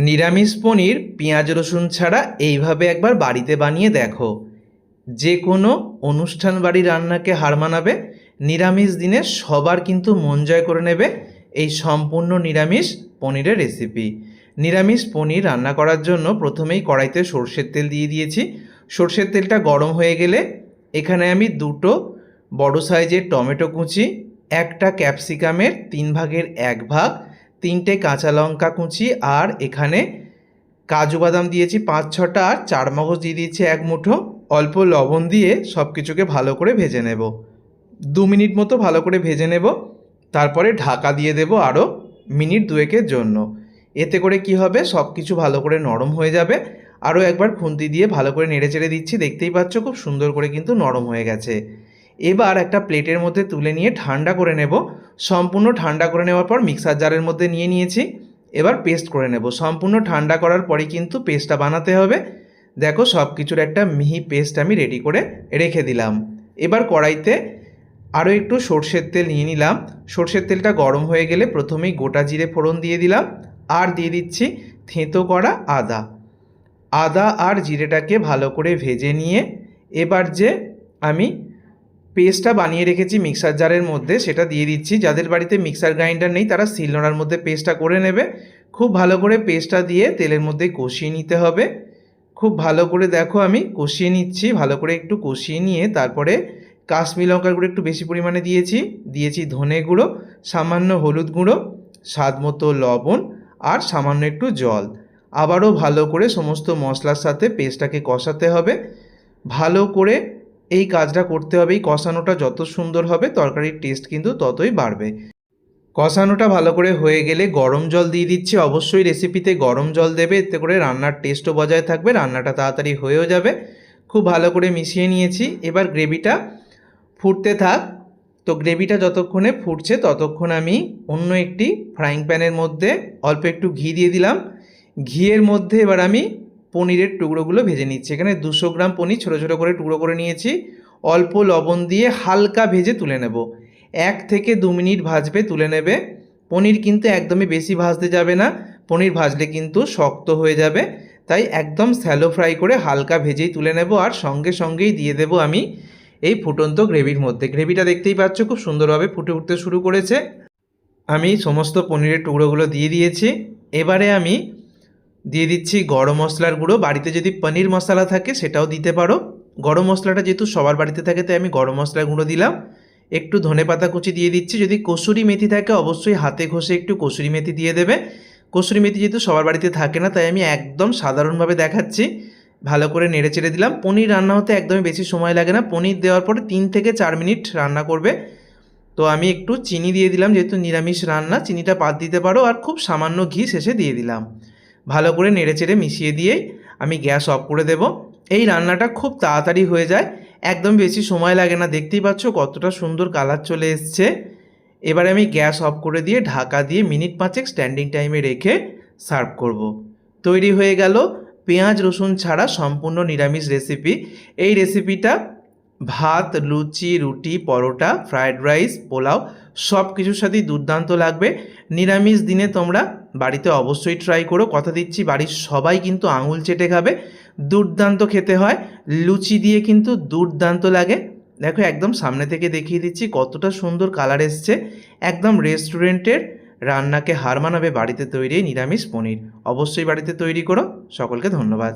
নিরামিষ পনির পেঁয়াজ রসুন ছাড়া এইভাবে একবার বাড়িতে বানিয়ে দেখো। যে কোনো অনুষ্ঠান বাড়ি রান্নাকে হার মানাবে। নিরামিষ দিনে সবার কিন্তু মন জয় করে নেবে এই সম্পূর্ণ নিরামিষ পনিরের রেসিপি। নিরামিষ পনির রান্না করার জন্য প্রথমেই কড়াইতে সর্ষের তেল দিয়ে দিয়েছি। সর্ষের তেলটা গরম হয়ে গেলে এখানে আমি দুটো বড় সাইজের টমেটো কুচি, একটা ক্যাপসিকামের 1/3 ভাগ, 3টে কাঁচা লঙ্কা কুচি, আর এখানে কাজু বাদাম দিয়েছি 5-6টা, আর চারমগজ দিয়ে দিয়েছি 1 মুঠো। অল্প লবণ দিয়ে সব কিছুকে ভালো করে ভেজে নেব। 2 মিনিট মতো ভালো করে ভেজে নেব। তারপরে ঢাকা দিয়ে দেব আরও মিনিট 2-এর জন্য। এতে করে কি হবে, সব কিছু ভালো করে নরম হয়ে যাবে। আরও একবার খুন্তি দিয়ে ভালো করে নেড়ে চেড়ে দিচ্ছি। দেখতেই পাচ্ছ খুব সুন্দর করে কিন্তু নরম হয়ে গেছে। এবার একটা প্লেটের মধ্যে তুলে নিয়ে ঠান্ডা করে নেব। সম্পূর্ণ ঠান্ডা করে নেওয়ার পর মিক্সার জারের মধ্যে নিয়ে নিয়েছি। এবার পেস্ট করে নেব। সম্পূর্ণ ঠান্ডা করার পরই কিন্তু পেস্টটা বানাতে হবে। দেখো সব কিছুর একটা মিহি পেস্ট আমি রেডি করে রেখে দিলাম। এবার কড়াইতে আরও একটু সর্ষের তেল নিয়ে নিলাম। সর্ষের তেলটা গরম হয়ে গেলে প্রথমেই গোটা জিরে ফোড়ন দিয়ে দিলাম, আর দিয়ে দিচ্ছি থেঁতো করা আদা আর জিরেটাকে ভালো করে ভেজে নিয়ে এবার যে আমি পেস্টটা বানিয়ে রেখেছি মিক্সার জারের মধ্যে সেটা দিয়ে দিচ্ছি। যাদের বাড়িতে মিক্সার গ্রাইন্ডার নেই তারা শিলনোড়ার মধ্যে পেস্টটা করে নেবে। খুব ভালো করে পেস্টটা দিয়ে তেলের মধ্যে কষিয়ে নিতে হবে। খুব ভালো করে দেখো আমি কষিয়ে নিচ্ছি। ভালো করে একটু কষিয়ে নিয়ে তারপরে কাশ্মীরি লঙ্কার গুঁড়ো একটু বেশি পরিমাণে দিয়েছি ধনে গুঁড়ো, সামান্য হলুদ গুঁড়ো, স্বাদ মতো লবণ, আর সামান্য একটু জল। আবারও ভালো করে সমস্ত মশলার সাথে পেস্টটাকে কষাতে হবে। ভালো করে এই কাজটা করতে হবে। এই কষানোটা যত সুন্দর হবে তরকারির টেস্ট কিন্তু ততই বাড়বে। কষানোটা ভালো করে হয়ে গেলে গরম জল দিয়ে দিচ্ছি। অবশ্যই রেসিপিতে গরম জল দেবে, এতে করে রান্নার টেস্টও বজায় থাকবে, রান্নাটা তাড়াতাড়ি হয়েও যাবে। খুব ভালো করে মিশিয়ে নিয়েছি। এবার গ্রেভিটা ফুটতে থাক। তো গ্রেভিটা যতক্ষণে ফুটছে ততক্ষণ আমি অন্য একটি ফ্রাইং প্যানের মধ্যে অল্প একটু ঘি দিয়ে দিলাম। ঘিয়ের মধ্যে এবার আমি পনিরের টুকরোগুলো ভেজে নিচ্ছি। এখানে 200 গ্রাম পনির ছোটো ছোটো করে টুকরো করে নিয়েছি। অল্প লবণ দিয়ে হালকা ভেজে তুলে নেব। 1 থেকে 2 মিনিট ভাজবে, তুলে নেবে। পনির কিন্তু একদমই বেশি ভাজতে যাবে না, পনির ভাজলে কিন্তু শক্ত হয়ে যাবে। তাই একদম স্যালো ফ্রাই করে হালকা ভেজেই তুলে নেব। আর সঙ্গে সঙ্গেই দিয়ে দেব আমি এই ফুটন্ত গ্রেভির মধ্যে। গ্রেভিটা দেখতেই পাচ্ছ খুব সুন্দরভাবে ফুটে উঠতে শুরু করেছে। আমি সমস্ত পনিরের টুকরোগুলো দিয়ে দিয়েছি। এবারে আমি দিয়ে দিচ্ছি গরম মশলার গুঁড়ো। বাড়িতে যদি পনির মশলা থাকে সেটাও দিতে পারো। গরম মশলাটা যেহেতু সবার বাড়িতে থাকে তাই আমি গরম মশলার গুঁড়ো দিলাম। একটু ধনেপাতা কুচি দিয়ে দিচ্ছি। যদি কসুরি মেথি থাকে অবশ্যই হাতে ঘষে একটু কসুরি মেথি দিয়ে দেবে। কসুরি মেথি যেহেতু সবার বাড়িতে থাকে না তাই আমি একদম সাধারণভাবে দেখাচ্ছি। ভালো করে নেড়ে চেড়ে দিলাম। পনির রান্না হতে একদমই বেশি সময় লাগে না। পনির দেওয়ার পরে 3 থেকে 4 মিনিট রান্না করবে। তো আমি একটু চিনি দিয়ে দিলাম, যেহেতু নিরামিষ রান্না চিনিটা বাদ দিতে পারো। আর খুব সামান্য ঘি শেষে দিয়ে দিলাম। ভালো করে নেড়ে চেড়ে মিশিয়ে দিয়েই আমি গ্যাস অফ করে দেব। এই রান্নাটা খুব তাড়াতাড়ি হয়ে যায়, একদম বেশি সময় লাগে না। দেখতেই পাচ্ছ কতটা সুন্দর কালার চলে এসছে। এবারে আমি গ্যাস অফ করে দিয়ে ঢাকা দিয়ে মিনিট 5 স্ট্যান্ডিং টাইমে রেখে সার্ভ করব। তৈরি হয়ে গেল পেঁয়াজ রসুন ছাড়া সম্পূর্ণ নিরামিষ রেসিপি। এই রেসিপিটা ভাত, লুচি, রুটি, পরোটা, ফ্রায়েড রাইস, পোলাও সব কিছুর সাথেই দুর্দান্ত লাগবে। নিরামিষ দিনে তোমরা বাড়িতে অবশ্যই ট্রাই করো। কথা দিচ্ছি বাড়ির সবাই কিন্তু আঙুল চেটে খাবে। দুর্দান্ত খেতে হয়, লুচি দিয়ে কিন্তু দুর্দান্ত লাগে। দেখো একদম সামনে থেকে দেখিয়ে দিচ্ছি কতটা সুন্দর কালার এসছে। একদম রেস্টুরেন্টের রান্নাকে হার মানাবে বাড়িতে তৈরি নিরামিষ পনির। অবশ্যই বাড়িতে তৈরি করো। সকলকে ধন্যবাদ।